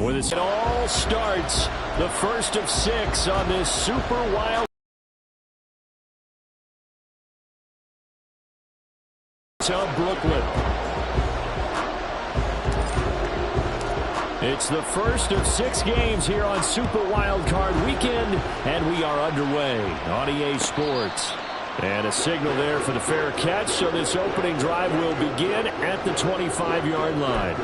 It all starts the first of 6 on this super wild of Brooklyn. It's the first of 6 games here on Super Wildcard Weekend, and we are underway on EA Sports. And a signal there for the fair catch, so this opening drive will begin at the 25-yard line.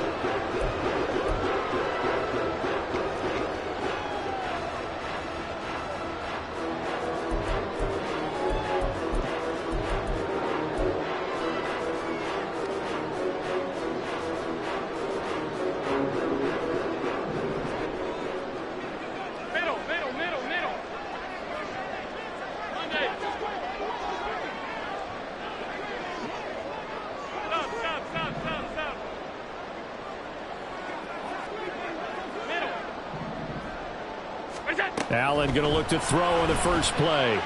Allen going to look to throw on the first play. And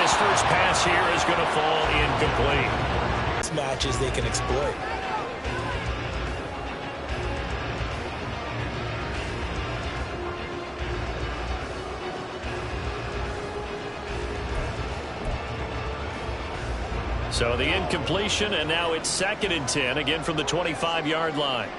his first pass here is going to fall incomplete. Matches they can exploit. So the incompletion, and now it's 2nd and 10, again from the 25-yard line.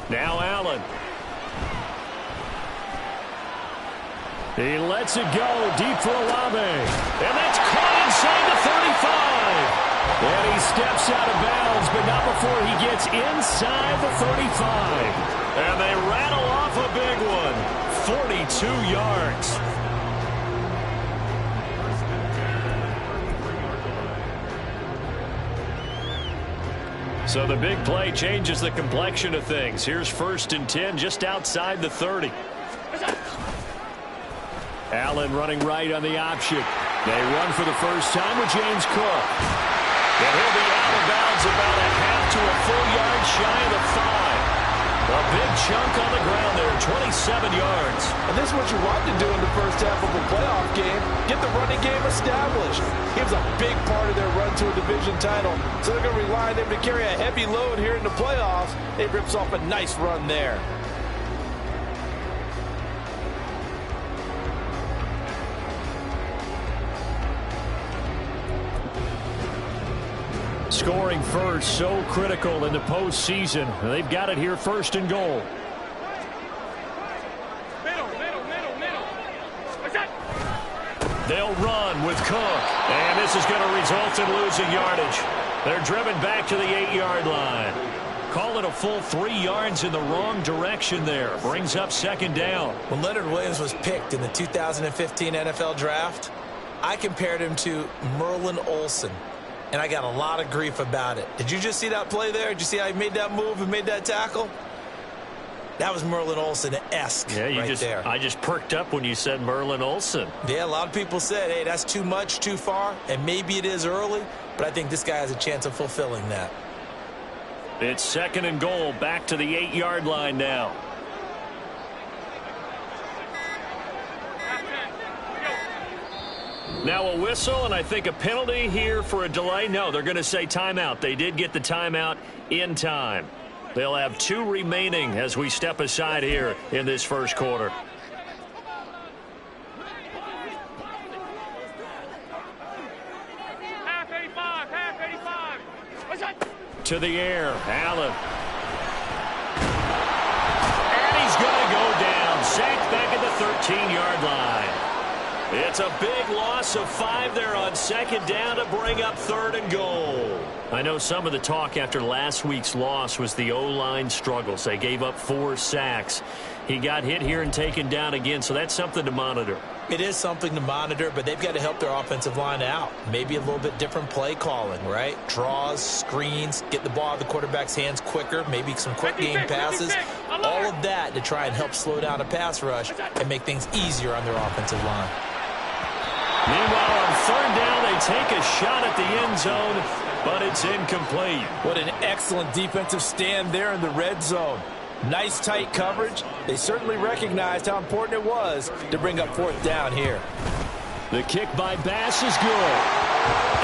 Now Allen. He lets it go deep for Olave. And that's caught inside the 35. And he steps out of bounds, but not before he gets inside the 35. And they rattle off a big one. 42 yards. So the big play changes the complexion of things. Here's 1st and 10 just outside the 30. Allen running right on the option. They run for the first time with James Cook. And he'll be out of bounds about a half to a full yard shy of the 5. A big chunk on the ground there, 27 yards. And this is what you want to do in the first half of a playoff game. Get the running game established. He was a big part of their run to a division title. So they're going to rely on him to carry a heavy load here in the playoffs. He rips off a nice run there. Scoring first, so critical in the postseason. They've got it here, 1st and goal. They'll run with Cook. And this is going to result in losing yardage. They're driven back to the 8-yard line. Call it a full 3 yards in the wrong direction there. Brings up 2nd down. When Leonard Williams was picked in the 2015 NFL Draft, I compared him to Merlin Olsen. And I got a lot of grief about it. Did you just see that play there? Did you see how he made that move and made that tackle? That was Merlin Olsen-esque there. I just perked up when you said Merlin Olsen. Yeah, a lot of people said, hey, that's too much, too far. And maybe it is early, but I think this guy has a chance of fulfilling that. It's 2nd and goal, back to the 8-yard line now. Now a whistle, and I think a penalty here for a delay. No, they're going to say timeout. They did get the timeout in time. They'll have 2 remaining as we step aside here in this first quarter. Half 85. What's that? To the air, Allen. And he's going to go down. Sacked back at the 13-yard line. It's a big loss of 5 there on 2nd down to bring up 3rd and goal. I know some of the talk after last week's loss was the O-line struggles. They gave up 4 sacks. He got hit here and taken down again, so that's something to monitor. It is something to monitor, but they've got to help their offensive line out. Maybe a little bit different play calling, right? Draws, screens, get the ball out of the quarterback's hands quicker, maybe some quick game passes. All of that to try and help slow down a pass rush and make things easier on their offensive line. Meanwhile, on 3rd down, they take a shot at the end zone, but it's incomplete. What an excellent defensive stand there in the red zone. Nice tight coverage. They certainly recognized how important it was to bring up 4th down here. The kick by Bass is good.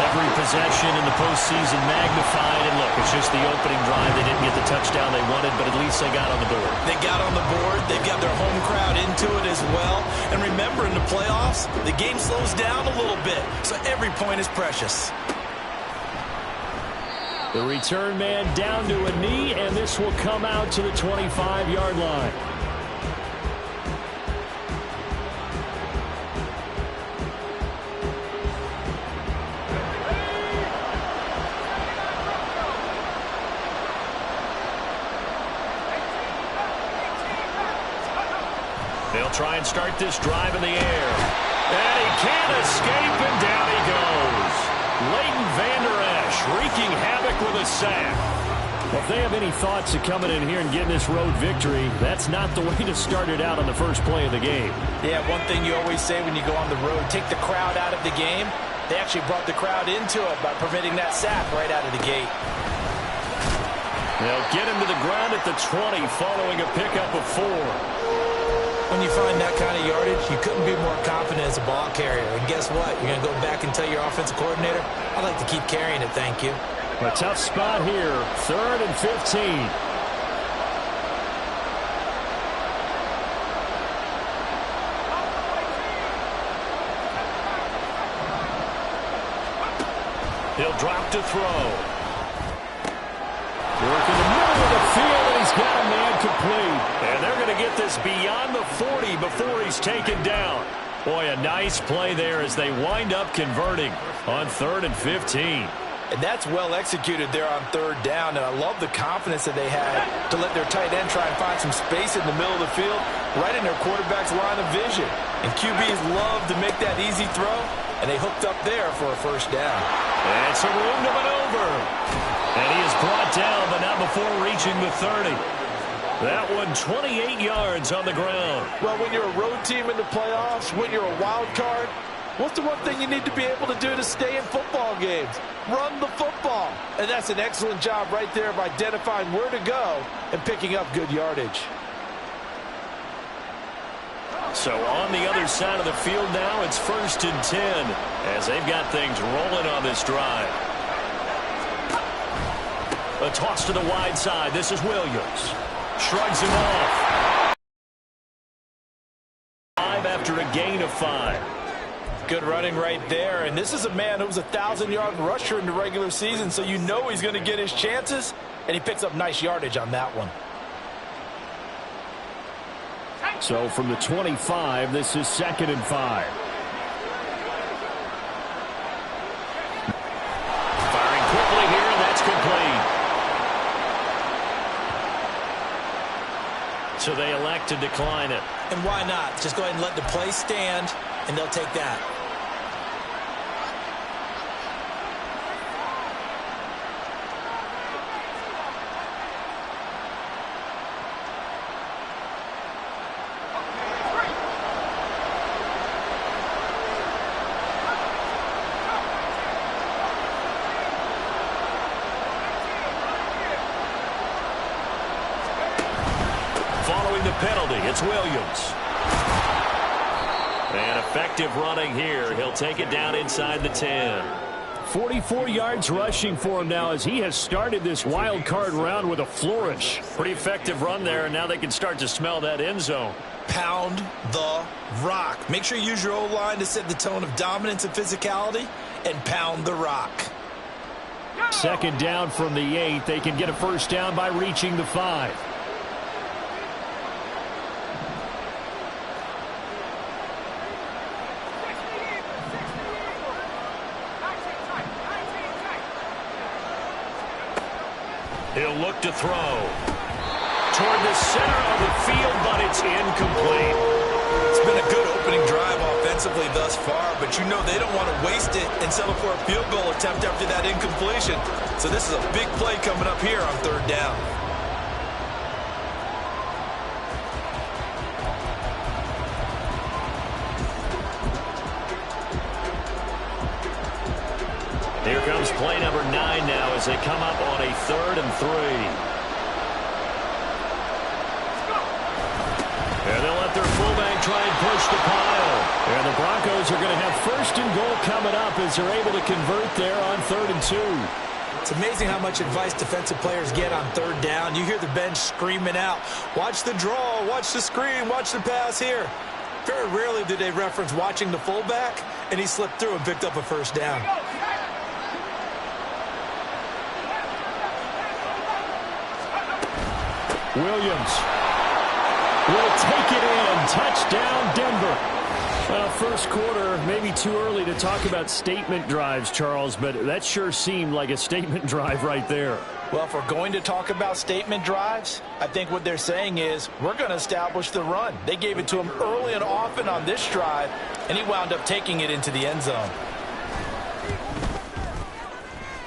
Every possession in the postseason magnified. And look, it's just the opening drive. They didn't get the touchdown they wanted, but at least they got on the board. They got on the board. They've got their home crowd into it as well. And remember, in the playoffs, the game slows down a little bit. So every point is precious. The return man down to a knee, and this will come out to the 25-yard line. They'll try and start this drive in the air. And he can't escape, and down he goes. Leighton Vander Esch wreaking havoc with a sack. Well, if they have any thoughts of coming in here and getting this road victory, that's not the way to start it out on the first play of the game. Yeah, one thing you always say when you go on the road, take the crowd out of the game. They actually brought the crowd into it by permitting that sack right out of the gate. They'll get him to the ground at the 20 following a pickup of 4. When you find that kind of yardage, you couldn't be more confident as a ball carrier. And guess what? You're going to go back and tell your offensive coordinator, I'd like to keep carrying it, thank you. A tough spot here, 3rd and 15. He'll drop to throw. Work in the middle of the field, and he's got a man complete. And they're going to get this beyond the 40 before he's taken down. Boy, a nice play there as they wind up converting on 3rd and 15. And that's well executed there on 3rd down. And I love the confidence that they had to let their tight end try and find some space in the middle of the field, right in their quarterback's line of vision. And QBs love to make that easy throw, and they hooked up there for a 1st down. And some room to maneuver. And he is brought down, but not before reaching the 30. That one 28 yards on the ground. Well, when you're a road team in the playoffs, when you're a wild card, what's the one thing you need to be able to do to stay in football games? Run the football. And that's an excellent job right there of identifying where to go and picking up good yardage. So on the other side of the field now, it's 1st and 10 as they've got things rolling on this drive. A toss to the wide side. This is Williams. Shrugs him off. 5 after a gain of 5. Good running right there. And this is a man who was a 1,000-yard rusher in the regular season, so you know he's going to get his chances, and he picks up nice yardage on that one. So from the 25, this is 2nd and 5. Firing quickly here, and that's complete. So they elect to decline it. And why not? Just go ahead and let the play stand, and they'll take that. Penalty. It's Williams. And effective running here. He'll take it down inside the 10. 44 yards rushing for him now as he has started this wild card round with a flourish. Pretty effective run there, and now they can start to smell that end zone. Pound the rock. Make sure you use your O-line to set the tone of dominance and physicality, and pound the rock. 2nd down from the 8. They can get a 1st down by reaching the 5. He'll look to throw toward the center of the field, but it's incomplete. It's been a good opening drive offensively thus far, but you know they don't want to waste it and settle for a field goal attempt after that incompletion. So this is a big play coming up here on 3rd down. Here comes play number 9 now as they come up on a 3rd and 3. And they'll let their fullback try and push the pile. And the Broncos are going to have first and goal coming up as they're able to convert there on 3rd and 2. It's amazing how much advice defensive players get on 3rd down. You hear the bench screaming out, watch the draw, watch the screen, watch the pass here. Very rarely do they reference watching the fullback, and he slipped through and picked up a first down. Williams will take it in. Touchdown, Denver. Well, first quarter, maybe too early to talk about statement drives, Charles, but that sure seemed like a statement drive right there. Well, if we're going to talk about statement drives, I think what they're saying is we're going to establish the run. They gave it to him early and often on this drive, and he wound up taking it into the end zone.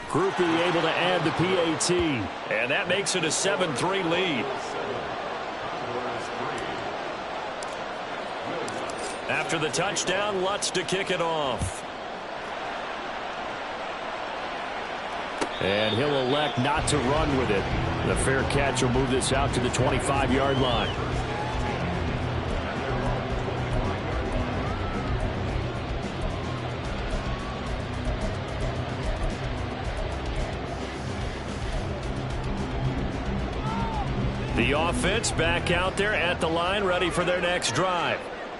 Groupie able to add the PAT, and that makes it a 7-3 lead. After the touchdown, Lutz to kick it off. And he'll elect not to run with it. The fair catch will move this out to the 25-yard line. The offense back out there at the line, ready for their next drive.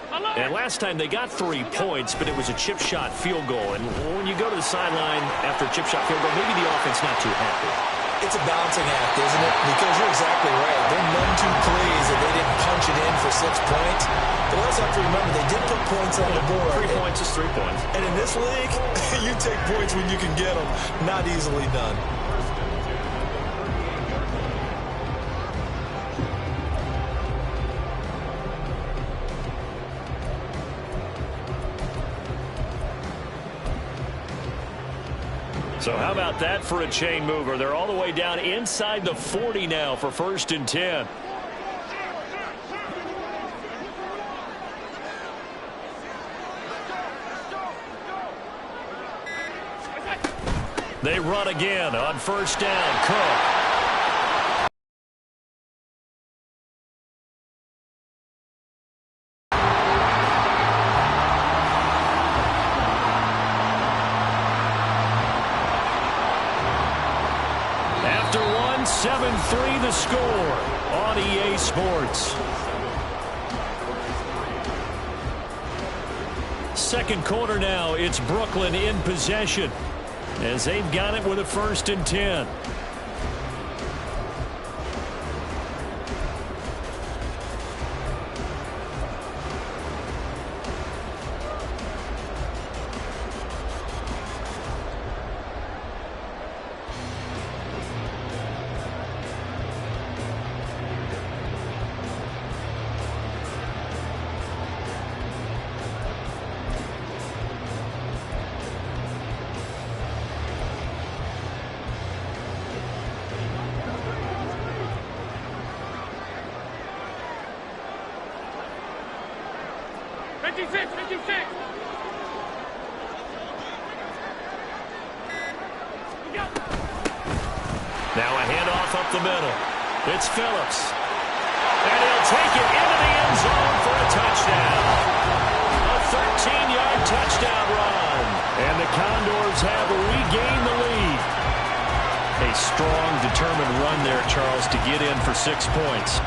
And last time they got 3 points, but it was a chip shot field goal. And when you go to the sideline after a chip shot field goal, maybe the offense not too happy. It's a balancing act, isn't it? Because you're exactly right. They're none too pleased that they didn't punch it in for 6 points. But we also have to remember they did put points on the board. 3 points is 3 points. And in this league, you take points when you can get them. Not easily done. So how about that for a chain mover? They're all the way down inside the 40 now for 1st and 10. They run again on 1st down. Cook. After 7-3 the score on EA Sports. Second quarter now, it's Brooklyn in possession as they've got it with a 1st and 10. Now a handoff up the middle. It's Phillips. And he'll take it into the end zone for a touchdown. A 13-yard touchdown run. And the Condors have regained the lead. A strong, determined run there, Charles, to get in for 6 points.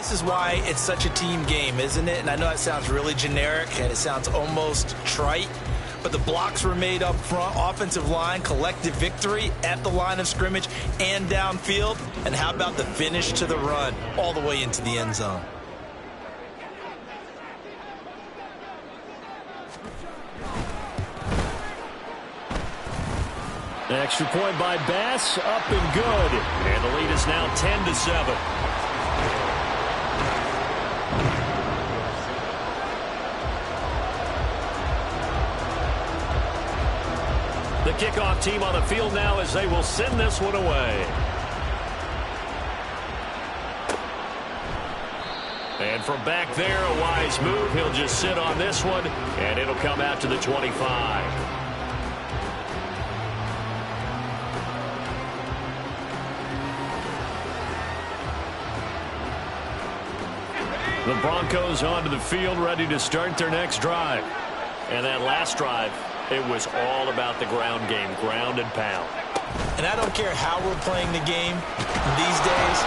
This is why it's such a team game, isn't it? And I know that sounds really generic and it sounds almost trite, but the blocks were made up front, offensive line, collective victory at the line of scrimmage and downfield. And how about the finish to the run all the way into the end zone? Extra point by Bass, up and good. And the lead is now 10-7. The kickoff team on the field now as they will send this one away. And from back there, a wise move. He'll just sit on this one, and it'll come out to the 25. The Broncos onto the field, ready to start their next drive. And that last drive, it was all about the ground game, ground and pound. And I don't care how we're playing the game these days,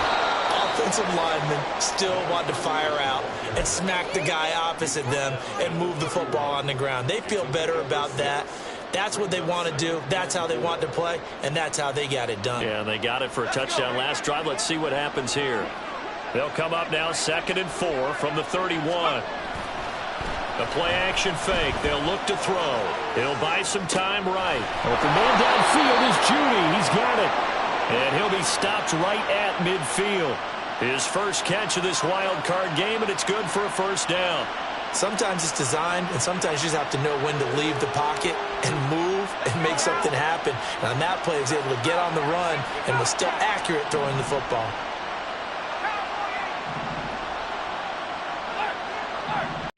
offensive linemen still want to fire out and smack the guy opposite them and move the football on the ground. They feel better about that. That's what they want to do. That's how they want to play, and that's how they got it done. Yeah, they got it for a touchdown last drive. Let's see what happens here. They'll come up now 2nd and 4 from the 31. The play-action fake. They'll look to throw. It'll buy some time right. Open man downfield is Judy. He's got it. And he'll be stopped right at midfield. His first catch of this wild card game, and it's good for a first down. Sometimes it's designed, and sometimes you just have to know when to leave the pocket and move and make something happen. And on that play, he was able to get on the run and was still accurate throwing the football.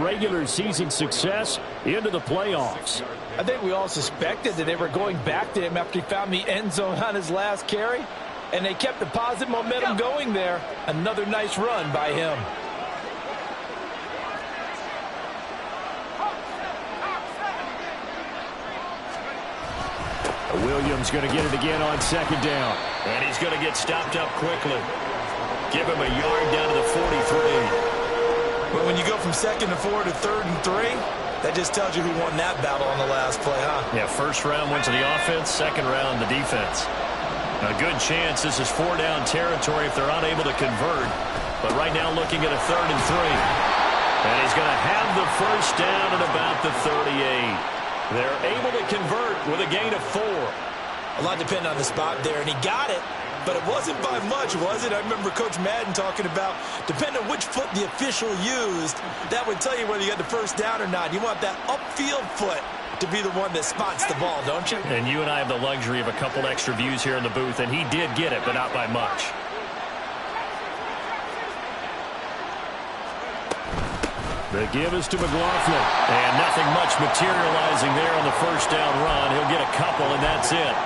Regular season success into the playoffs. I think we all suspected that they were going back to him after he found the end zone on his last carry, and they kept the positive momentum going there. Another nice run by him. Williams going to get it again on 2nd down. And he's going to get stopped up quickly. Give him a yard down to the 43. But when you go from 2nd and 4 to 3rd and 3, that just tells you who won that battle on the last play, huh? Yeah, first round went to the offense, second round the defense. A good chance this is 4-down territory if they're unable to convert. But right now looking at a 3rd and 3. And he's going to have the first down at about the 38. They're able to convert with a gain of 4. A lot depended on the spot there, and he got it. But it wasn't by much, was it? I remember Coach Madden talking about, depending on which foot the official used, that would tell you whether you got the first down or not. You want that upfield foot to be the one that spots the ball, don't you? And you and I have the luxury of a couple extra views here in the booth, and he did get it, but not by much. The give is to McLaughlin. And nothing much materializing there on the first down run. He'll get a couple, and that's it.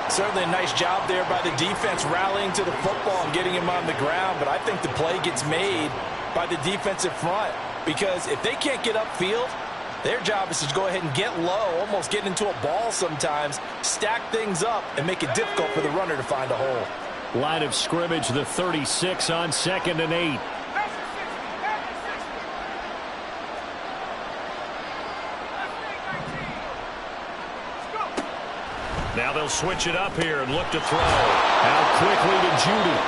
Certainly a nice job there by the defense rallying to the football and getting him on the ground, but I think the play gets made by the defensive front because if they can't get upfield, their job is to go ahead and get low, almost get into a ball sometimes, stack things up, and make it difficult for the runner to find a hole. Line of scrimmage, the 36 on 2nd and 8. Now they'll switch it up here and look to throw. Out quickly to Judy.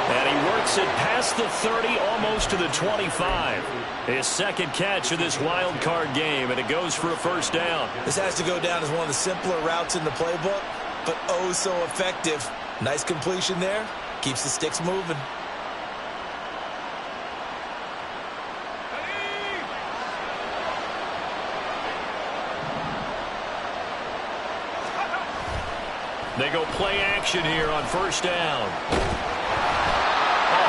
And he works it past the 30, almost to the 25. His second catch of this wild card game, and it goes for a first down. This has to go down as one of the simpler routes in the playbook, but oh so effective. Nice completion there. Keeps the sticks moving. They go play action here on first down. A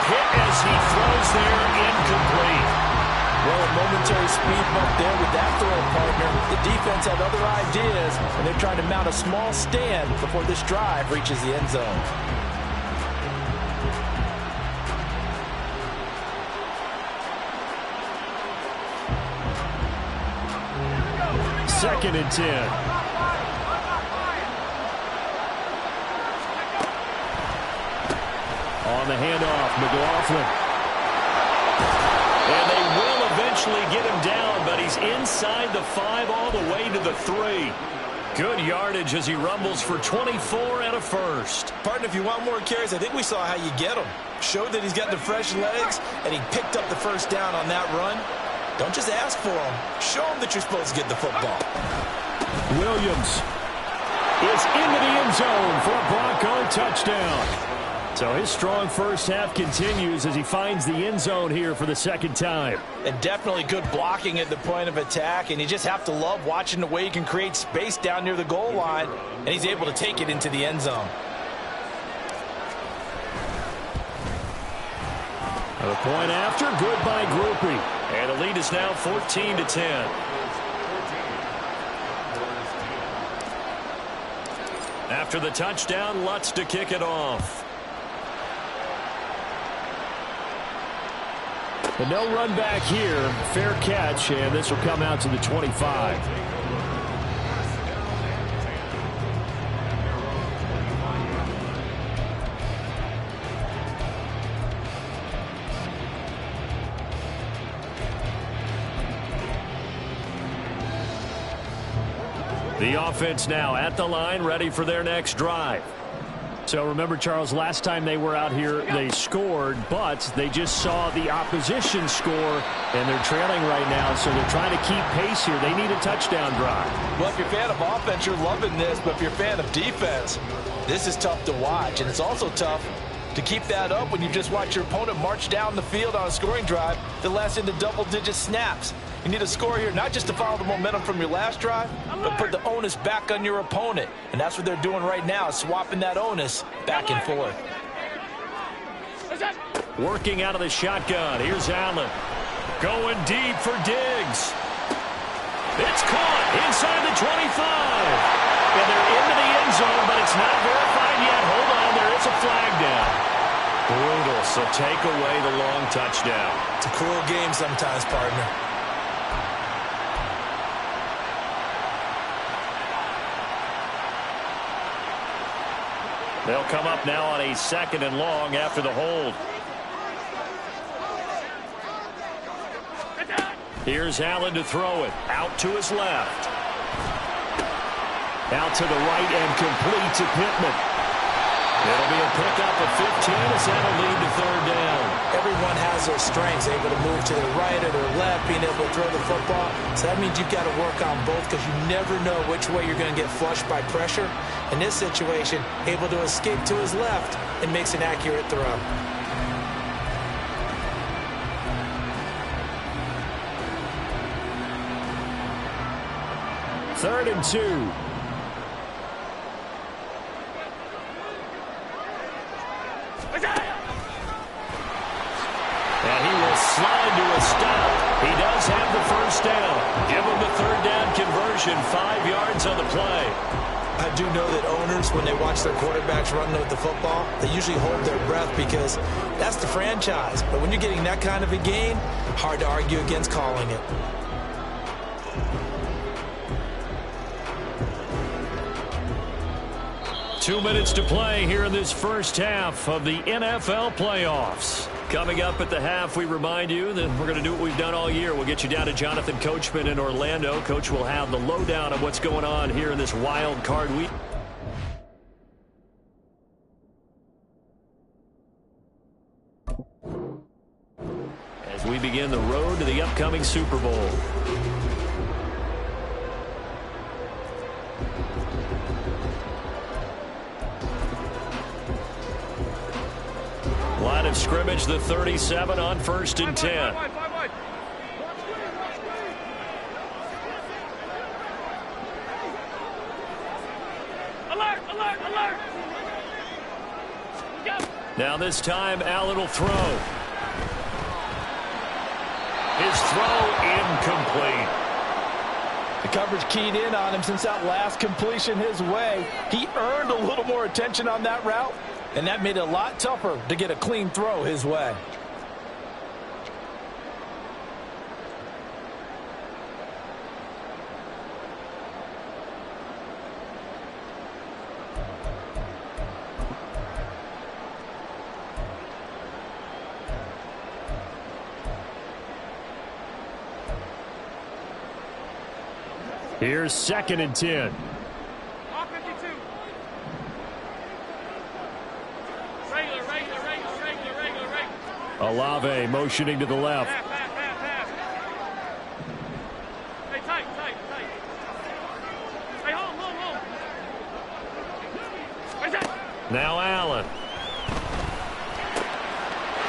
hit as he throws there, incomplete. Well, a momentary speed bump there with that throw, partner. The defense had other ideas, and they're trying to mount a small stand before this drive reaches the end zone. Second and 10. On the handoff, McLaughlin. And they will eventually get him down, but he's inside the 5 all the way to the 3. Good yardage as he rumbles for 24 and a first. Partner, if you want more carries, I think we saw how you get him. Showed that he's got the fresh legs, and he picked up the first down on that run. Don't just ask for him. Show him that you're supposed to get the football. Williams is into the end zone for a Bronco touchdown. So his strong first half continues as he finds the end zone here for the second time. And definitely good blocking at the point of attack, and you just have to love watching the way he can create space down near the goal line, and he's able to take it into the end zone. A point after, good by Groupie. And the lead is now 14-10. After the touchdown, Lutz to kick it off. And no run back here. Fair catch, and this will come out to the 25. The offense now at the line, ready for their next drive. So remember, Charles, last time they were out here, they scored, but they just saw the opposition score, and they're trailing right now, so they're trying to keep pace here. They need a touchdown drive. Well, if you're a fan of offense, you're loving this, but if you're a fan of defense, this is tough to watch, and it's also tough to keep that up when you just watch your opponent march down the field on a scoring drive that lasts into double-digit snaps. You need a score here, not just to follow the momentum from your last drive, but put the onus back on your opponent. And that's what they're doing right now, swapping that onus back and forth. Working out of the shotgun. Here's Allen. Going deep for Diggs. It's caught inside the 25. And they're into the end zone, but it's not verified yet. Hold on, there is a flag down. Brutal, so take away the long touchdown. It's a cruel game sometimes, partner. They'll come up now on a 2nd and long after the hold. Here's Allen to throw it. Out to his left. Out to the right and complete to Pittman. It'll be a pickup of 15 as that'll lead to 3rd down. Everyone has their strengths, able to move to their right or their left, being able to throw the football. So that means you've got to work on both because you never know which way you're going to get flushed by pressure. In this situation, able to escape to his left and makes an accurate throw. Third and 2. And he will slide to a stop. He does have the first down. Give him the 3rd down conversion, 5 yards on the play. I do know that owners, when they watch their quarterbacks run with the football, they usually hold their breath because that's the franchise. But when you're getting that kind of a game, hard to argue against calling it. Two minutes to play here in this first half of the NFL playoffs. Coming up at the half, we remind you that we're going to do what we've done all year. We'll get you down to Jonathan Coachman in Orlando. Coach will have the lowdown of what's going on here in this wild card week. As we begin the road to the upcoming Super Bowl. Line of scrimmage, the 37 on 1st and 10. Alert, alert, alert. Now this time, Allen will throw. His throw incomplete. The coverage keyed in on him since that last completion his way. He earned a little more attention on that route, and that made it a lot tougher to get a clean throw his way. Here's 2nd and 10. All 52. Regular. Olave motioning to the left. Pass. Hey, tight. Hey, home. Hey, tight. Now Allen.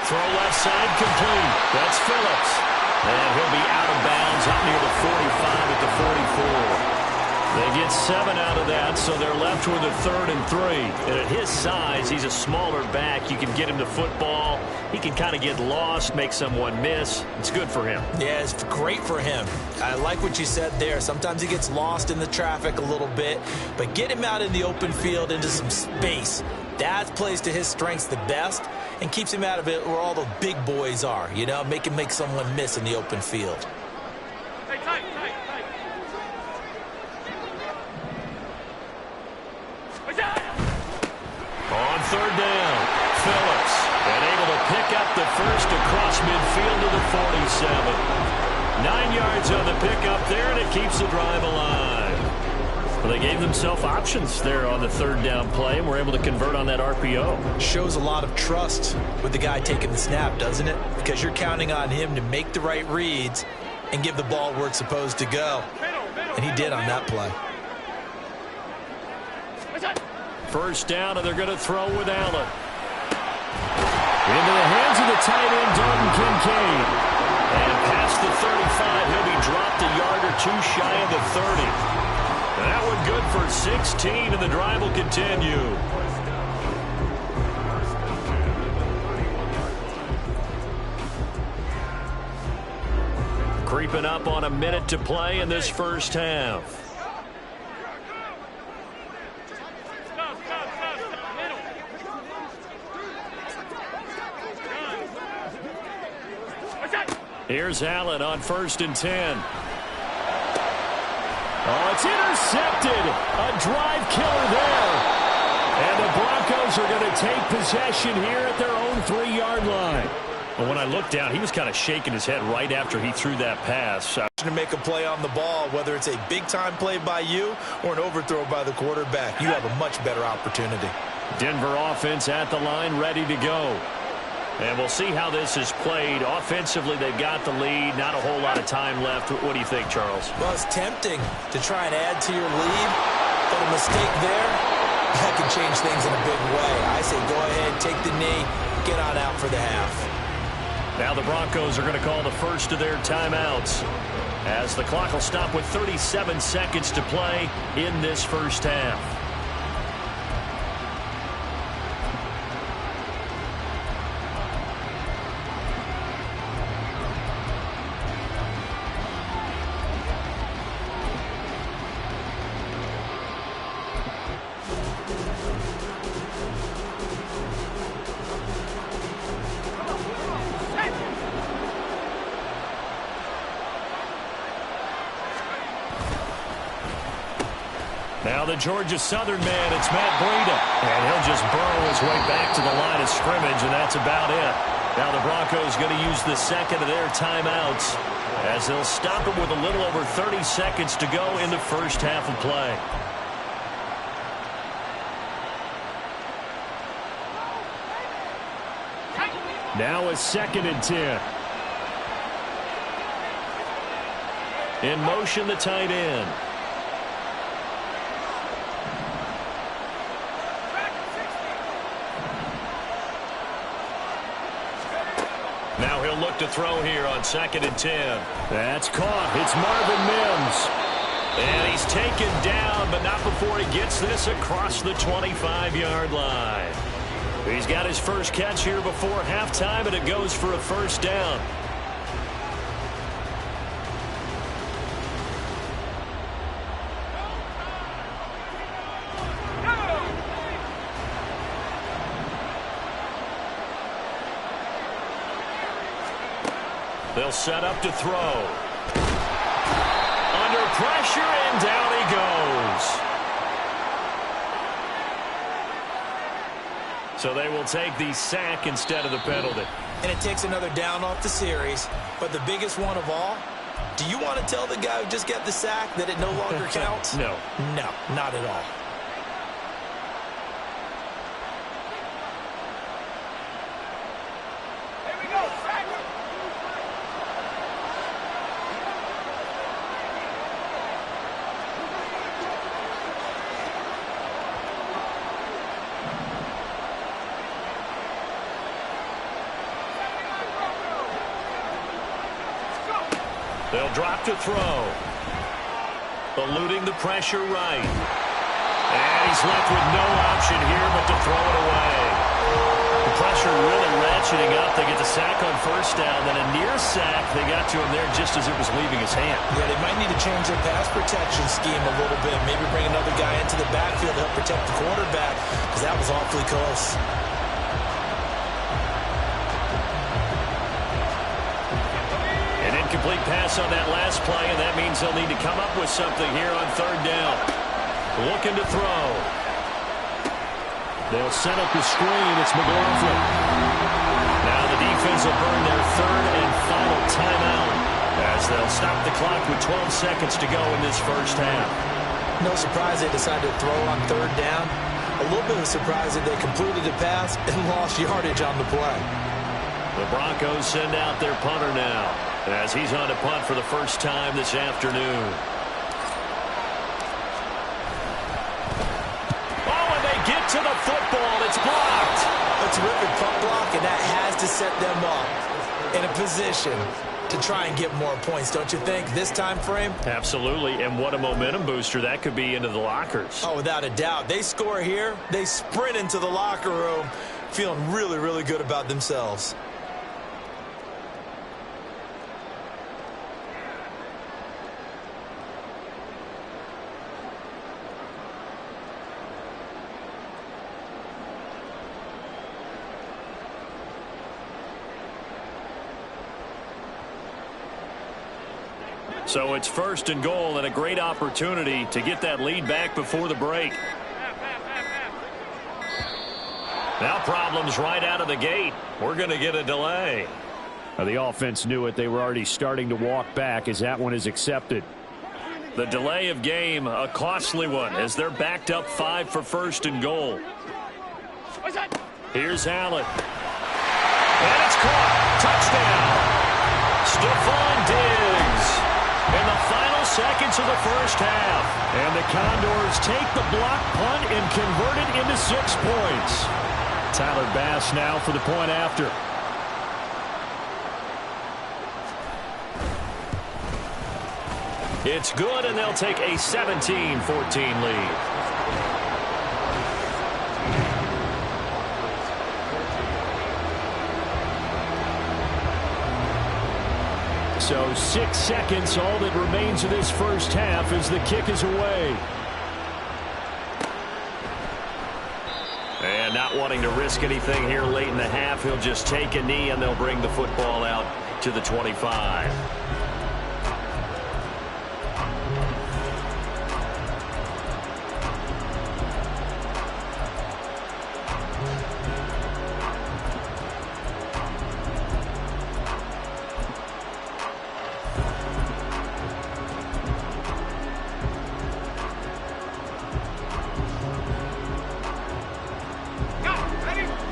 Throw left side complete. That's Phillips. And he'll be out of bounds up near the 45 at the 44. They get 7 out of that, so they're left with a 3rd and 3. And at his size, he's a smaller back. You can get him to football. He can kind of get lost, make someone miss. It's good for him. Yeah, it's great for him. I like what you said there. Sometimes he gets lost in the traffic a little bit, but get him out in the open field into some space. That plays to his strengths the best and keeps him out of it where all the big boys are, you know, make someone miss in the open field. Hey, tight. On 3rd down, Phillips, and able to pick up the first across midfield to the 47. 9 yards on the pickup there, and it keeps the drive alive. Well, they gave themselves options there on the 3rd down play, and were able to convert on that RPO. Shows a lot of trust with the guy taking the snap, doesn't it? Because you're counting on him to make the right reads and give the ball where it's supposed to go. And he did on that play. 1st down, and they're going to throw with Allen. Into the hands of the tight end, Dalton Kincaid. And past the 35, he'll be dropped a yard or 2 shy of the 30. That one good for 16, and the drive will continue. Creeping up on a minute to play in this first half. Here's Allen on 1st and 10. Oh, it's intercepted. A drive killer there. And the Broncos are going to take possession here at their own 3-yard line. But when I looked down, he was kind of shaking his head right after he threw that pass. To make a play on the ball, whether it's a big-time play by you or an overthrow by the quarterback, you have a much better opportunity. Denver offense at the line, ready to go. And we'll see how this is played. Offensively, they've got the lead. Not a whole lot of time left. What do you think, Charles? Well, it's tempting to try and add to your lead, but a mistake there, that can change things in a big way. I say go ahead, take the knee, get on out for the half. Now the Broncos are going to call the first of their timeouts, as the clock will stop with 37 seconds to play in this first half. Now the Georgia Southern man, it's Matt Breida. And he'll just burrow his way back to the line of scrimmage, and that's about it. Now the Broncos going to use the second of their timeouts, as they'll stop it with a little over 30 seconds to go in the first half of play. Now a 2nd and 10. In motion, the tight end. Now he'll look to throw here on 2nd and 10. That's caught. It's Marvin Mims. And he's taken down, but not before he gets this across the 25-yard line. He's got his first catch here before halftime, and it goes for a first down. They'll set up to throw. Under pressure, and down he goes. So they will take the sack instead of the penalty. And it takes another down off the series. But the biggest one of all, Do you want to tell the guy who just got the sack that it no longer counts? No. No, not at all. They'll drop to throw. Eluding the pressure right. And he's left with no option here but to throw it away. The pressure really ratcheting up. They get the sack on first down. Then a near sack. They got to him there just as it was leaving his hand. Yeah, they might need to change their pass protection scheme a little bit. Maybe bring another guy into the backfield to help protect the quarterback, because that was awfully close. Complete pass on that last play, and that means they'll need to come up with something here on third down. Looking to throw. They'll set up the screen. It's McLaughlin. Now the defense will burn their third and final timeout as they'll stop the clock with 12 seconds to go in this first half. No surprise they decided to throw on third down. A little bit of surprise that they completed the pass and lost yardage on the play. The Broncos send out their punter now, as he's on to punt for the first time this afternoon. Oh, and they get to the football. It's blocked. A terrific punt block, and that has to set them up in a position to try and get more points, don't you think, this time frame? Absolutely, and what a momentum booster that could be into the lockers. Oh, without a doubt. They score here, they sprint into the locker room feeling really, really good about themselves. So it's first and goal, and a great opportunity to get that lead back before the break. Now problems right out of the gate. We're going to get a delay. The offense knew it. They were already starting to walk back as that one is accepted. The delay of game, a costly one, as they're backed up 5 for first and goal. Here's Allen. And it's caught. Touchdown. Stephon Diggs. In the final seconds of the first half. And the Condors take the block punt and convert it into 6 points. Tyler Bass now for the point after. It's good, and they'll take a 17-14 lead. So 6 seconds, all that remains of this first half as the kick is away. And not wanting to risk anything here late in the half, he'll just take a knee and they'll bring the football out to the 25.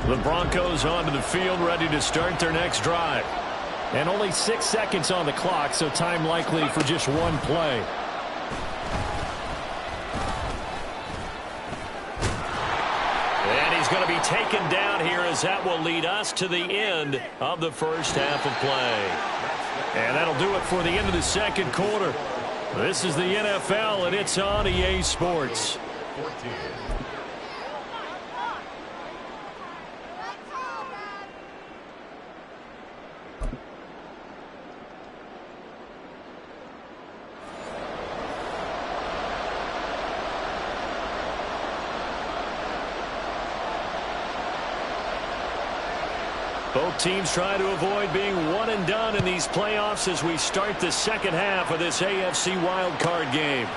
The Broncos onto the field, ready to start their next drive. And only 6 seconds on the clock, so time likely for just one play. And he's going to be taken down here, as that will lead us to the end of the first half of play. And that'll do it for the end of the second quarter. This is the NFL, and it's on EA Sports. Both teams try to avoid being one and done in these playoffs as we start the second half of this AFC wildcard game.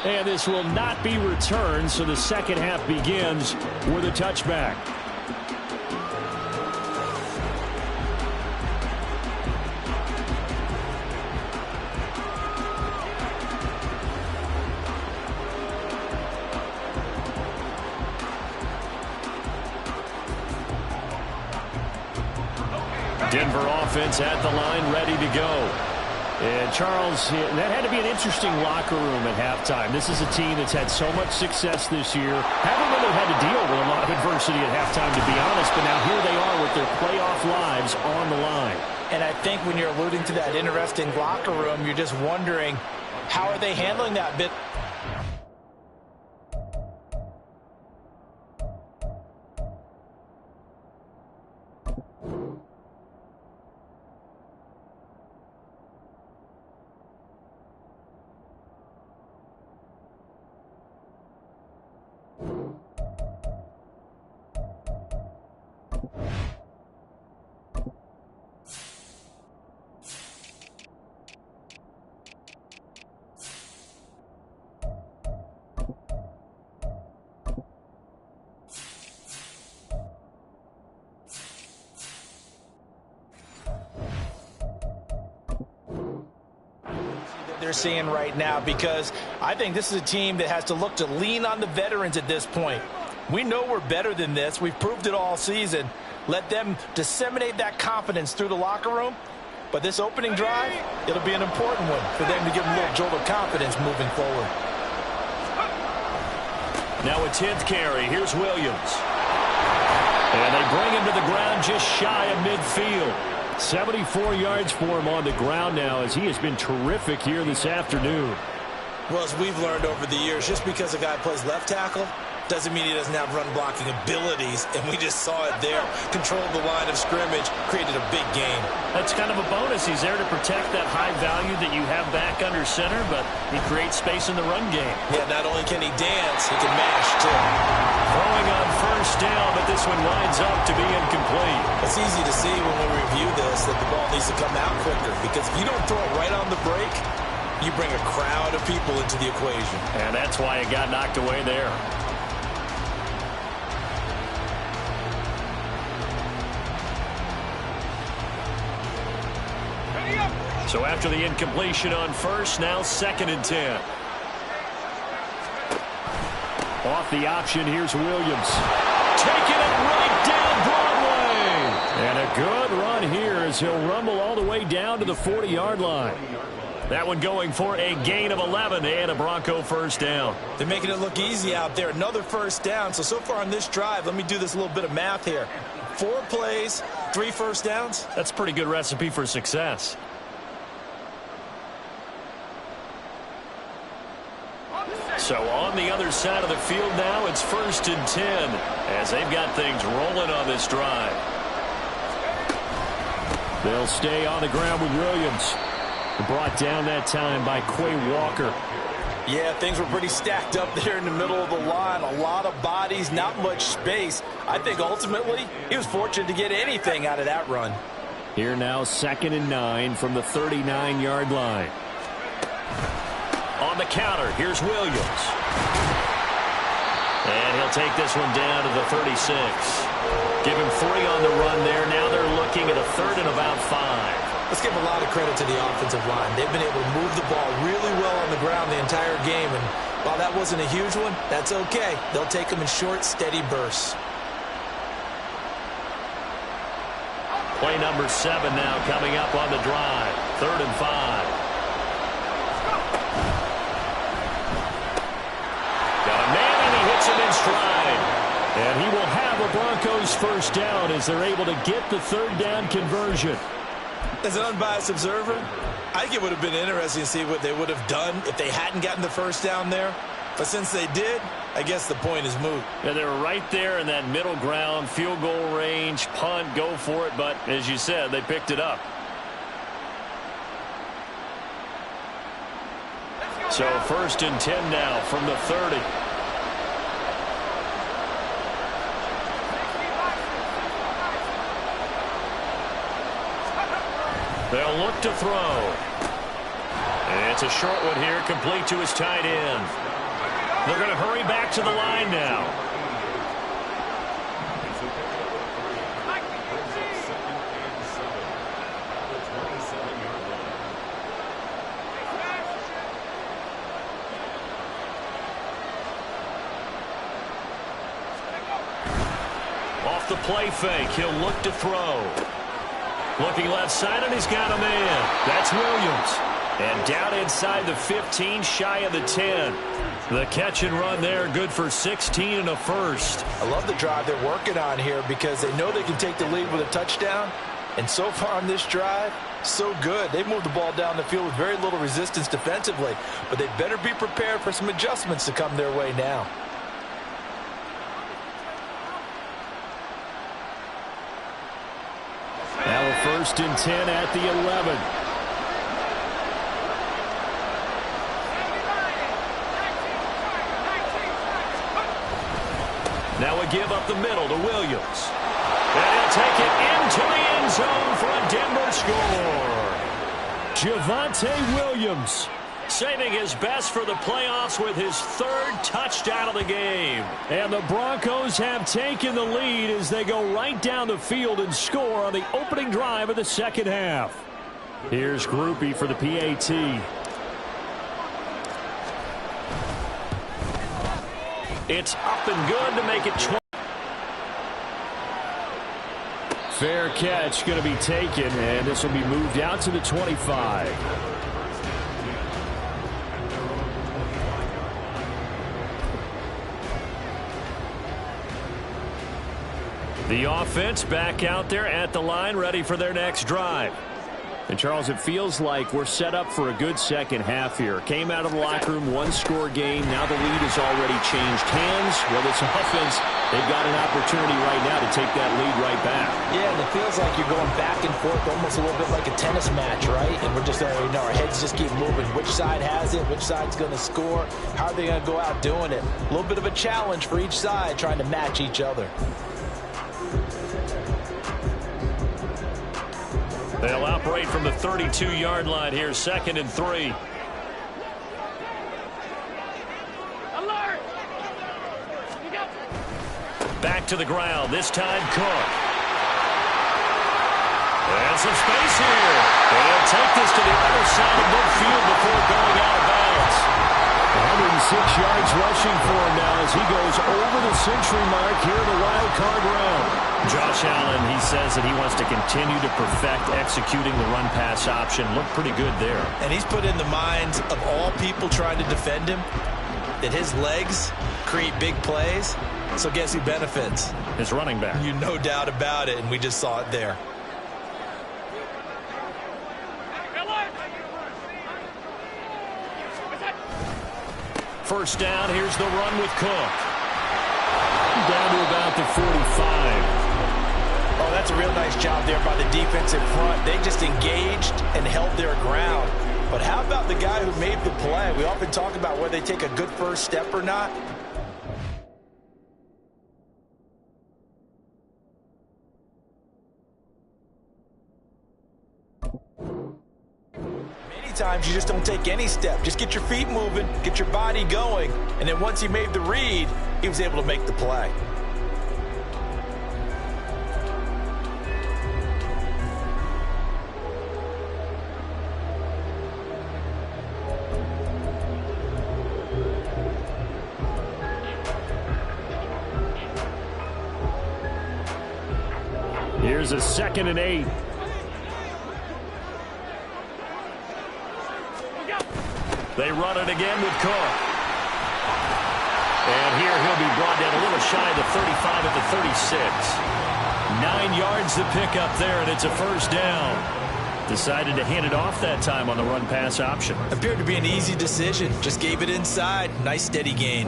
And this will not be returned, so the second half begins with a touchback. Denver offense at the line, ready to go. And Charles, that had to be an interesting locker room at halftime. This is a team that's had so much success this year. Haven't really had to deal with a lot of adversity at halftime, to be honest, but now here they are with their playoff lives on the line. And I think when you're alluding to that interesting locker room, you're just wondering, how are they handling that bit? They're seeing right now, because I think this is a team that has to look to lean on the veterans at this point. We know we're better than this. We've proved it all season. Let them disseminate that confidence through the locker room. But this opening drive, it'll be an important one for them to give them a little jolt of confidence moving forward. Now a 10th carry. Here's Williams. And they bring him to the ground just shy of midfield. 74 yards for him on the ground now, as he has been terrific here this afternoon. Well, as we've learned over the years, just because a guy plays left tackle doesn't mean he doesn't have run-blocking abilities, and we just saw it there. Controlled the line of scrimmage, created a big gain. That's kind of a bonus. He's there to protect that high value that you have back under center, but he creates space in the run game. Yeah, not only can he dance, he can mash, too. Throwing on first down, but this one winds up to be incomplete. It's easy to see when we review this that the ball needs to come out quicker, because if you don't throw it right on the break, you bring a crowd of people into the equation. And that's why it got knocked away there. So after the incompletion on first, now 2nd and 10. Off the option, here's Williams. Taking it right down Broadway. And a good run here as he'll rumble all the way down to the 40-yard line. That one going for a gain of 11 and a Bronco first down. They're making it look easy out there. Another first down. So far on this drive, let me do this little bit of math here. 4 plays, 3 first downs. That's a pretty good recipe for success. So on the other side of the field now, it's 1st and 10 as they've got things rolling on this drive. They'll stay on the ground with Williams. Brought down that time by Quay Walker. Yeah, things were pretty stacked up there in the middle of the line. A lot of bodies, not much space. I think ultimately he was fortunate to get anything out of that run. Here now, 2nd and 9 from the 39-yard line. On the counter, here's Williams. And he'll take this one down to the 36. Give him 3 on the run there. Now they're looking at a 3rd and about 5. Let's give a lot of credit to the offensive line. They've been able to move the ball really well on the ground the entire game. And while that wasn't a huge one, that's okay. They'll take them in short, steady bursts. Play number 7 now coming up on the drive. 3rd and 5. Got a man, and he hits him in stride. And he will have a Broncos first down as they're able to get the 3rd down conversion. As an unbiased observer, I think it would have been interesting to see what they would have done if they hadn't gotten the first down there. But since they did, I guess the point is moot. Yeah, they were right there in that middle ground, field goal range, punt, go for it. But as you said, they picked it up. So 1st and 10 now from the 30. They'll look to throw. And it's a short one here, complete to his tight end. They're going to hurry back to the line now. Off the play fake, he'll look to throw. Looking left side, and he's got a man. That's Williams. And down inside the 15, shy of the 10. The catch and run there, good for 16 and a first. I love the drive they're working on here because they know they can take the lead with a touchdown. And so far on this drive, so good. They moved the ball down the field with very little resistance defensively. But they better be prepared for some adjustments to come their way now. Now a 1st and 10 at the 11. Now a give up the middle to Williams. And he'll take it into the end zone for a Denver score. Javonte Williams saving his best for the playoffs with his 3rd touchdown of the game. And the Broncos have taken the lead as they go right down the field and score on the opening drive of the second half. Here's Groupie for the PAT. It's up and good to make it 20. Fair catch going to be taken, and this will be moved out to the 25. The offense back out there at the line, ready for their next drive. And, Charles, it feels like we're set up for a good second half here. Came out of the locker room, 1-score game. Now the lead has already changed hands. Well, this offense, they've got an opportunity right now to take that lead right back. Yeah, and it feels like you're going back and forth almost a little bit like a tennis match, right? And we're just, our heads just keep moving. Which side has it? Which side's going to score? How are they going to go out doing it? A little bit of a challenge for each side trying to match each other. They'll operate from the 32-yard line here, 2nd and 3. Alert! Back to the ground, this time Cook. And some space here. They'll take this to the other side of midfield before going out of bounds. 106 yards rushing for him now as he goes over the century mark here in the wild card round. Josh Allen, he says that he wants to continue to perfect executing the run-pass option. Looked pretty good there. And he's put in the minds of all people trying to defend him that his legs create big plays. So guess who benefits? His running back. You no doubt about it, and we just saw it there. First down, here's the run with Cook. Down to about the 45. Oh, that's a real nice job there by the defensive front. They just engaged and held their ground. But how about the guy who made the play? We often talk about whether they take a good first step or not. Many times you just don't take any step. Just get your feet moving, get your body going, and then once he made the read, he was able to make the play. Here's a 2nd and 8. They run it again with Cook. And here he'll be brought down a little shy of the 35 at the 36. 9 yards to pick up there, and it's a first down. Decided to hand it off that time on the run-pass option. Appeared to be an easy decision. Just gave it inside. Nice steady gain.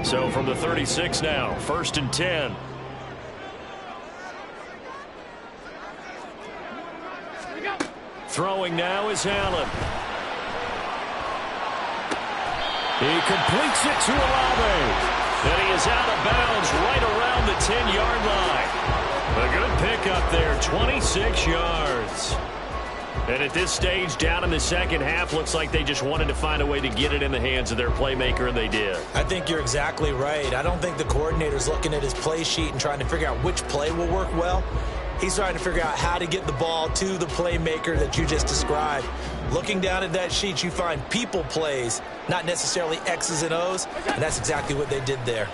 So from the 36 now, 1st and 10. Throwing now is Allen. He completes it to Olave. And he is out of bounds right around the 10-yard line. A good pickup there, 26 yards. And at this stage, down in the second half, looks like they just wanted to find a way to get it in the hands of their playmaker, and they did. I think you're exactly right. I don't think the coordinator's looking at his play sheet and trying to figure out which play will work well. He's trying to figure out how to get the ball to the playmaker that you just described. Looking down at that sheet, you find people plays, not necessarily X's and O's, and that's exactly what they did there.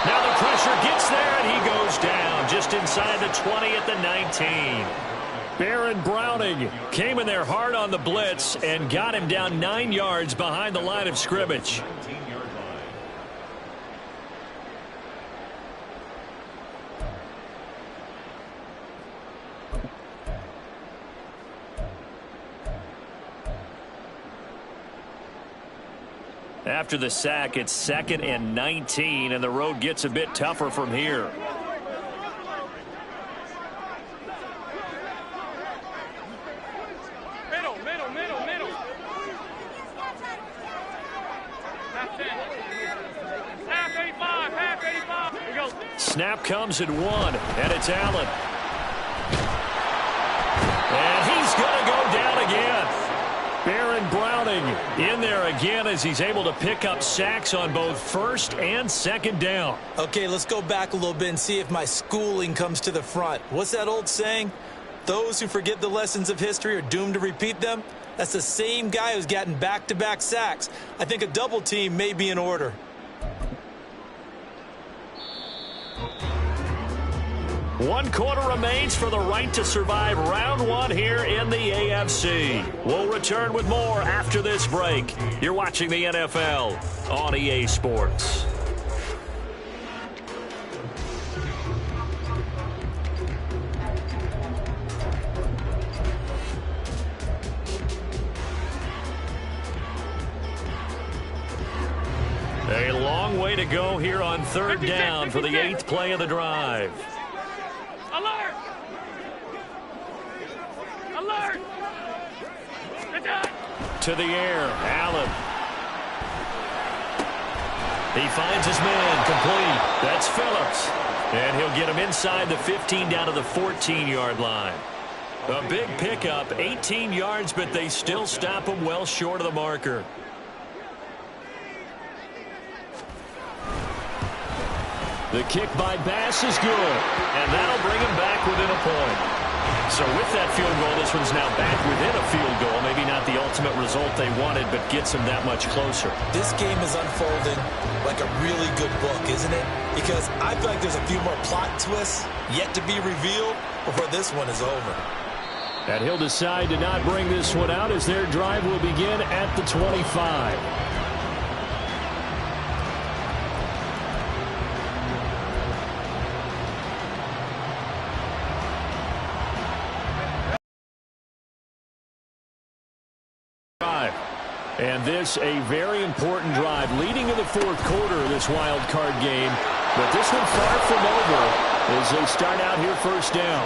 Now the pressure gets there, and he goes down just inside the 20 at the 19. Baron Browning came in there hard on the blitz and got him down 9 yards behind the line of scrimmage. After the sack, it's 2nd and 19, and the road gets a bit tougher from here. Middle. Half 85. Here we go. Snap comes at 1, and it's Allen. And he's going to go down again. Baron Browning in there again as he's able to pick up sacks on both 1st and 2nd down. Okay, let's go back a little bit and see if my schooling comes to the front. What's that old saying? Those who forget the lessons of history are doomed to repeat them. That's the same guy who's gotten back-to-back sacks. I think a double team may be in order. One quarter remains for the right to survive round 1 here in the AFC. We'll return with more after this break. You're watching the NFL on EA Sports. A long way to go here on 3rd down for the 8th play of the drive. Alert! To the air, Allen. He finds his man complete. That's Phillips. And he'll get him inside the 15 down to the 14-yard line. A big pickup, 18 yards, but they still stop him well short of the marker. The kick by Bass is good, and that'll bring him back within a point. So with that field goal, this one's now back within a field goal. Maybe not the ultimate result they wanted, but gets them that much closer. This game is unfolding like a really good book, isn't it? Because I feel like there's a few more plot twists yet to be revealed before this one is over. And he'll decide to not bring this one out as their drive will begin at the 25. And this a very important drive leading in the 4th quarter of this wild card game. But this one far from over as they start out here 1st down.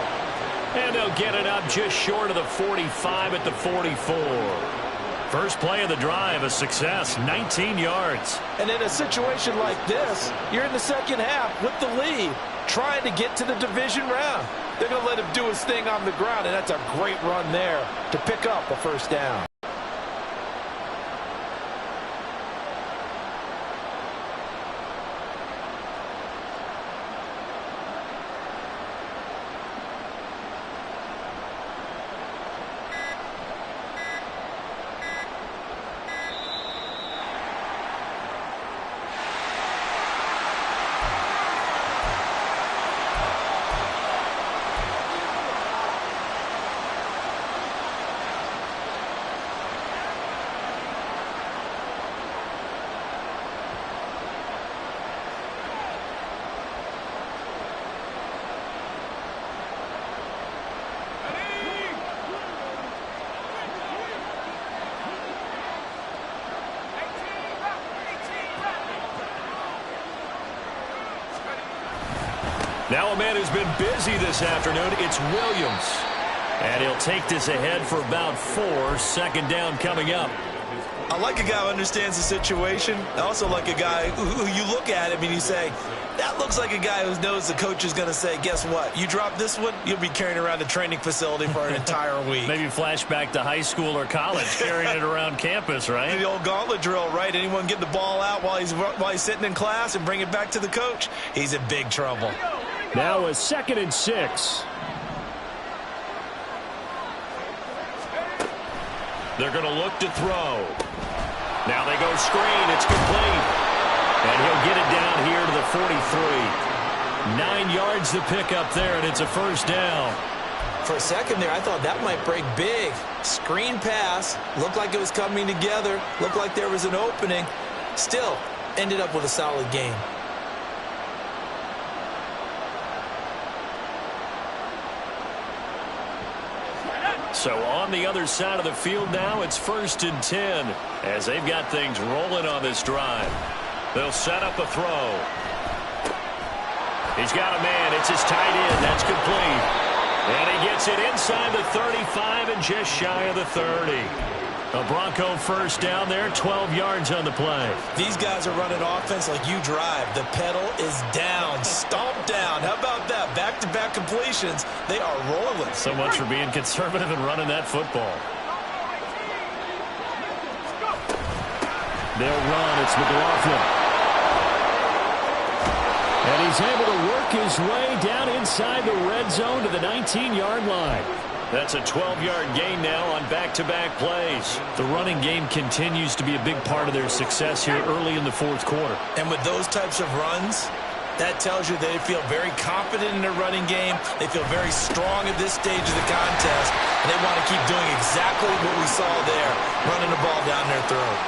And they'll get it up just short of the 45 at the 44. First play of the drive, a success, 19 yards. And in a situation like this, you're in the 2nd half with the lead, trying to get to the division round. They're going to let him do his thing on the ground, and that's a great run there to pick up a 1st down. Now a man who's been busy this afternoon, it's Williams. And he'll take this ahead for about 4. 2nd down coming up. I like a guy who understands the situation. I also like a guy who you look at him and you say, that looks like a guy who knows the coach is going to say, guess what? You drop this one, you'll be carrying around the training facility for an entire week. Maybe flashback to high school or college, carrying it around campus, right? The old gauntlet drill, right? Anyone get the ball out while he's sitting in class and bring it back to the coach? He's in big trouble. Now a 2nd and 6. They're going to look to throw. Now they go screen. It's complete. And he'll get it down here to the 43. 9 yards to pick up there, and it's a first down. For a second there, I thought that might break big. Screen pass. Looked like it was coming together. Looked like there was an opening. Still, ended up with a solid game. So on the other side of the field now, it's 1st and 10 as they've got things rolling on this drive. They'll set up a throw. He's got a man. It's his tight end. That's complete. And he gets it inside the 35 and just shy of the 30. A Bronco first down there, 12 yards on the play. These guys are running offense like you drive. The pedal is down, stomped down. How about that? Back-to-back completions. They are rolling. So much for being conservative and running that football. They'll run. It's McLaughlin. And he's able to work his way down inside the red zone to the 19-yard line. That's a 12-yard gain now on back-to-back plays. The running game continues to be a big part of their success here early in the 4th quarter. And with those types of runs, that tells you they feel very confident in their running game. They feel very strong at this stage of the contest. And they want to keep doing exactly what we saw there, running the ball down their throat.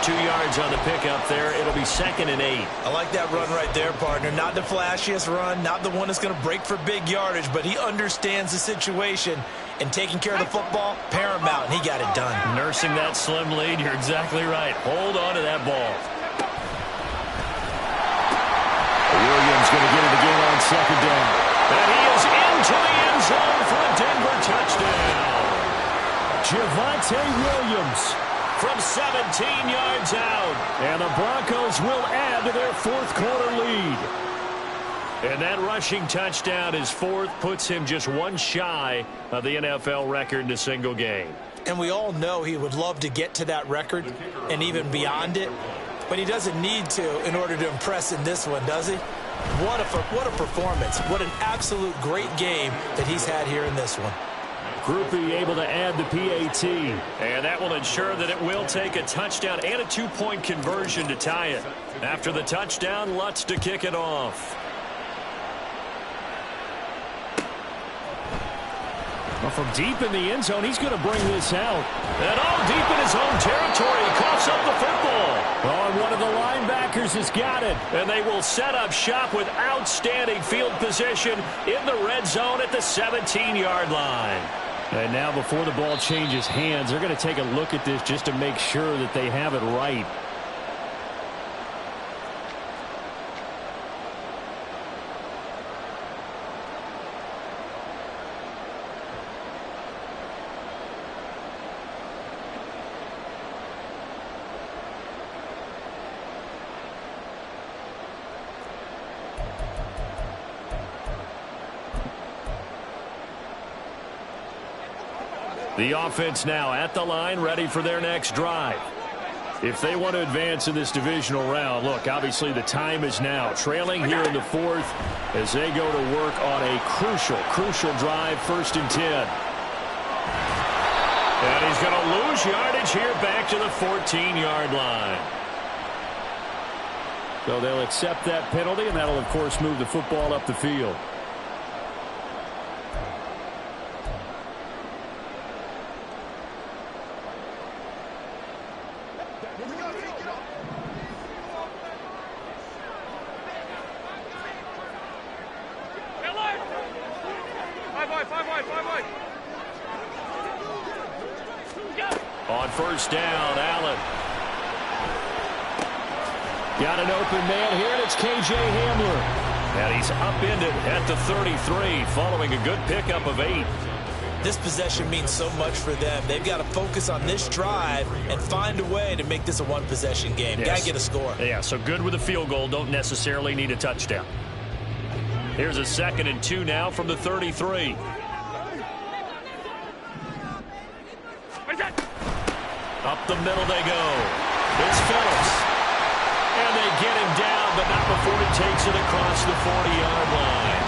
2 yards on the pickup there. It'll be 2nd and 8. I like that run right there, partner. Not the flashiest run, not the one that's going to break for big yardage, but he understands the situation, and taking care of the football, paramount, and he got it done. Nursing that slim lead, you're exactly right. Hold on to that ball. Williams going to get it again on 2nd down. And he is into the end zone for a Denver touchdown. Javonte Williams from 17 yards out. And the Broncos will add to their 4th quarter lead. And that rushing touchdown, his 4th, puts him just one shy of the NFL record in a single game. And we all know he would love to get to that record and even beyond it. But he doesn't need to in order to impress in this one, does he? What a performance. What an absolute great game that he's had here in this one. Groupie able to add the PAT. And that will ensure that it will take a touchdown and a 2-point conversion to tie it. After the touchdown, Lutz to kick it off. Well, from deep in the end zone, he's going to bring this out. And deep in his own territory, he coughs up the football. And one of the linebackers has got it. And they will set up shop with outstanding field position in the red zone at the 17-yard line. And now before the ball changes hands, they're going to take a look at this just to make sure that they have it right. The offense now at the line, ready for their next drive. If they want to advance in this divisional round, look, obviously the time is now. Trailing here in the 4th as they go to work on a crucial drive, 1st and 10. And he's going to lose yardage here back to the 14-yard line. So they'll accept that penalty, and that'll, of course, move the football up the field. On 1st down, Allen. Got an open man here, and it's K.J. Hamler. And he's upended at the 33, following a good pickup of 8. This possession means so much for them. They've got to focus on this drive and find a way to make this a one-possession game. Yes. Got to get a score. Yeah, so good with a field goal. Don't necessarily need a touchdown. Here's a 2nd and 2 now from the 33. Up the middle they go. It's Phillips. And they get him down, but not before he takes it across the 40-yard line.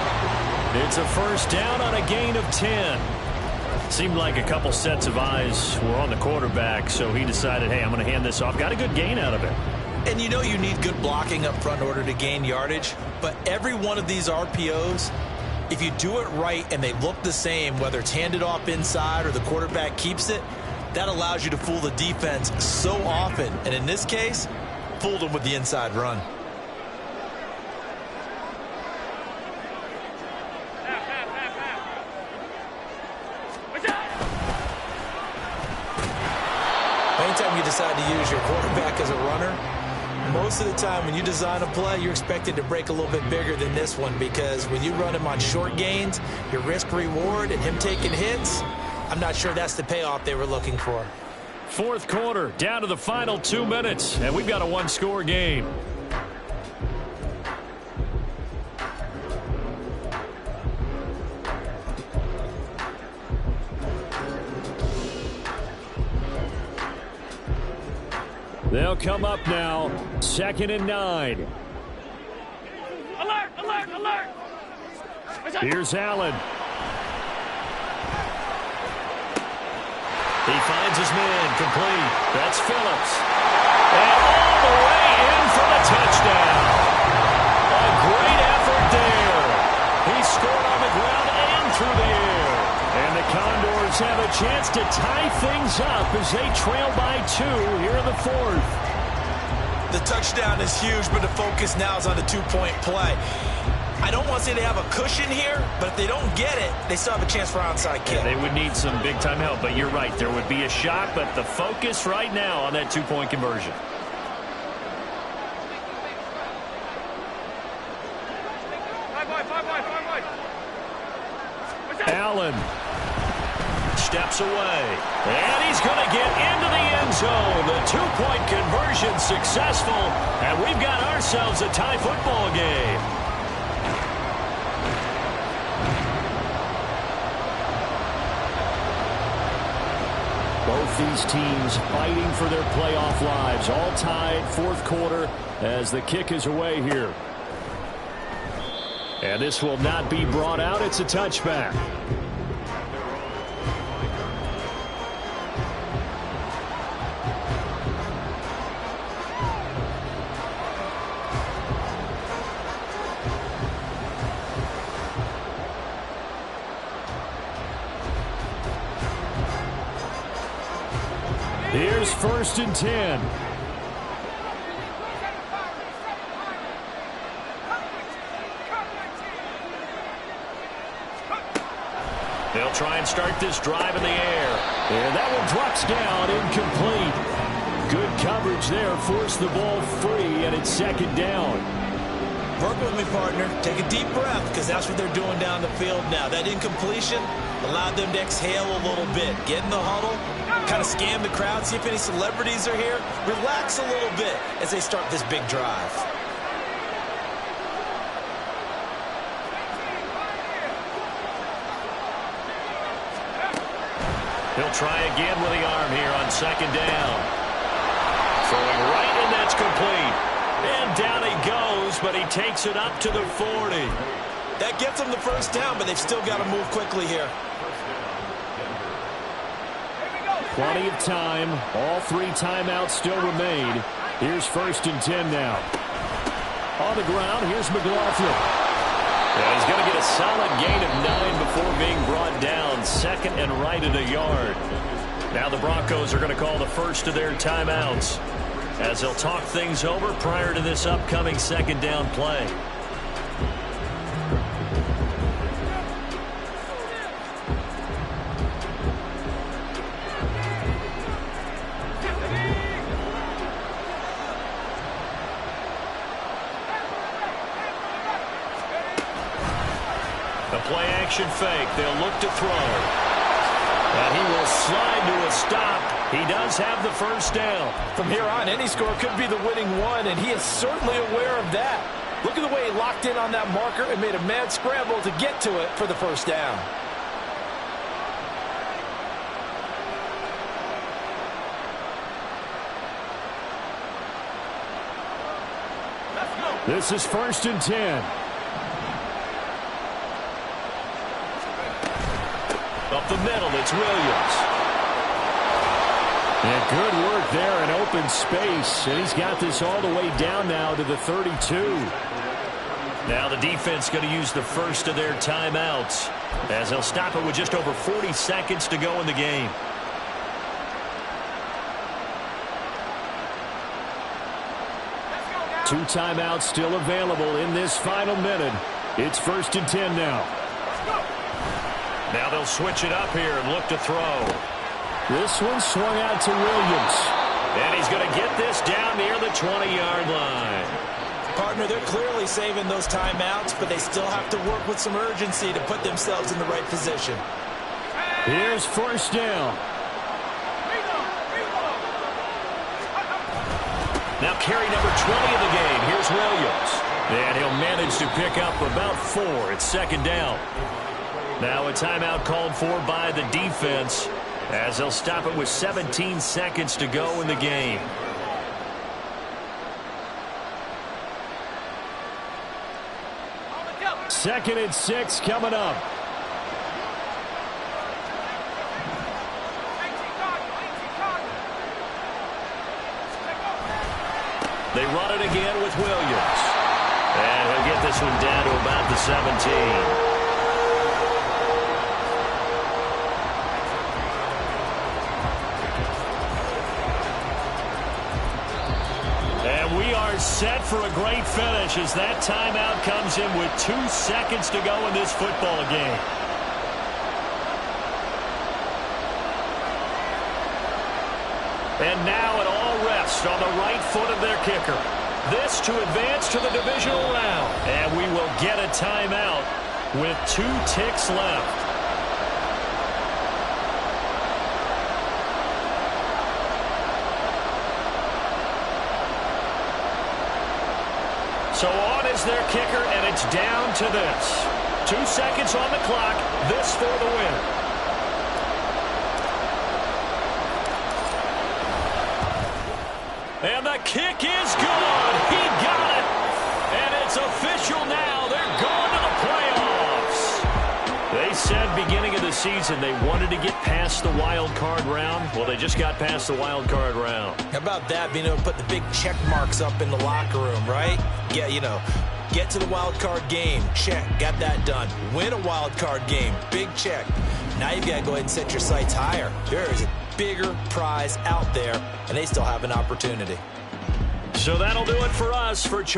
It's a first down on a gain of 10. Seemed like a couple sets of eyes were on the quarterback, so he decided, hey, I'm going to hand this off. Got a good gain out of it. And you know you need good blocking up front in order to gain yardage, but every one of these RPOs, if you do it right and they look the same, whether it's handed off inside or the quarterback keeps it, that allows you to fool the defense so often. And in this case, fooled them with the inside run. Anytime you decide to use your quarterback as a runner, most of the time when you design a play, you're expected to break a little bit bigger than this one, because when you run him on short gains, your risk-reward and him taking hits, I'm not sure that's the payoff they were looking for. Fourth quarter, down to the final 2 minutes, and we've got a one-score game. They'll come up now, 2nd and 9. Alert, alert, alert. Here's Allen. He finds his man, complete. That's Phillips. And all the way in for the touchdown. A great effort there. He scored on the ground and through the air. And the Condors have a chance to tie things up as they trail by 2 here in the fourth. The touchdown is huge, but the focus now is on the two-point play. I don't want to say they have a cushion here, but if they don't get it, they still have a chance for onside kick. Yeah, they would need some big-time help, but you're right. There would be a shot, but the focus right now on that two-point conversion. Allen steps away, and he's going to get into the end zone. The two-point conversion successful, and we've got ourselves a tie football game. Both these teams fighting for their playoff lives, all tied fourth quarter as the kick is away here. And this will not be brought out. It's a touchback. Here's 1st and 10. They'll try and start this drive in the air. And that one drops down, incomplete. Good coverage there, forced the ball free, and it's 2nd down. Work with me, partner. Take a deep breath, because that's what they're doing down the field now. That incompletion allowed them to exhale a little bit. Get in the huddle, kind of scan the crowd, see if any celebrities are here. Relax a little bit as they start this big drive. He'll try again with the arm here on 2nd down. Throwing right, and that's complete. And down he goes, but he takes it up to the 40. That gets them the first down, but they've still got to move quickly here. Plenty of time. All 3 timeouts still remain. Here's 1st and 10 now. On the ground, here's McLaughlin. Yeah, he's going to get a solid gain of 9 before being brought down. 2nd and right at a yard. Now the Broncos are going to call the first of their timeouts as they'll talk things over prior to this upcoming 2nd down play. The play action fake. They'll look to throw. And he will slide to a stop. He does have the first down. From here on, any score could be the winning one, and he is certainly aware of that. Look at the way he locked in on that marker and made a mad scramble to get to it for the first down. This is 1st and 10. Up the middle, it's Williams. And good work there in open space. And he's got this all the way down now to the 32. Now the defense going to use the first of their timeouts, as they'll stop it with just over 40 seconds to go in the game. Two timeouts still available in this final minute. It's 1st and 10 now. Now they'll switch it up here and look to throw. This one swung out to Williams. And he's going to get this down near the 20-yard line. Partner, they're clearly saving those timeouts, but they still have to work with some urgency to put themselves in the right position. Here's 1st down. Now carry number 20 of the game. Here's Williams. And he'll manage to pick up about 4. It's 2nd down. Now a timeout called for by the defense, as they'll stop it with 17 seconds to go in the game. Second and 6 coming up. They run it again with Williams. And he'll get this one down to about the 17. And we are set for a great finish as that timeout comes in with 2 seconds to go in this football game. And now it all rests on the right foot of their kicker. This to advance to the divisional round. And we will get a timeout with 2 ticks left. So on is their kicker, and it's down to this. 2 seconds on the clock. This for the win. And the kick is good. He got it. And it's official now. They're going to the playoffs. They said beginning of the season they wanted to get past the wild card round. Well, they just got past the wild card round. How about that, being able to put the big check marks up in the locker room, right? Yeah, you know, get to the wild card game. Check. Got that done. Win a wild card game. Big check. Now you've got to go ahead and set your sights higher. There is a bigger prize out there, and they still have an opportunity. So that'll do it for us for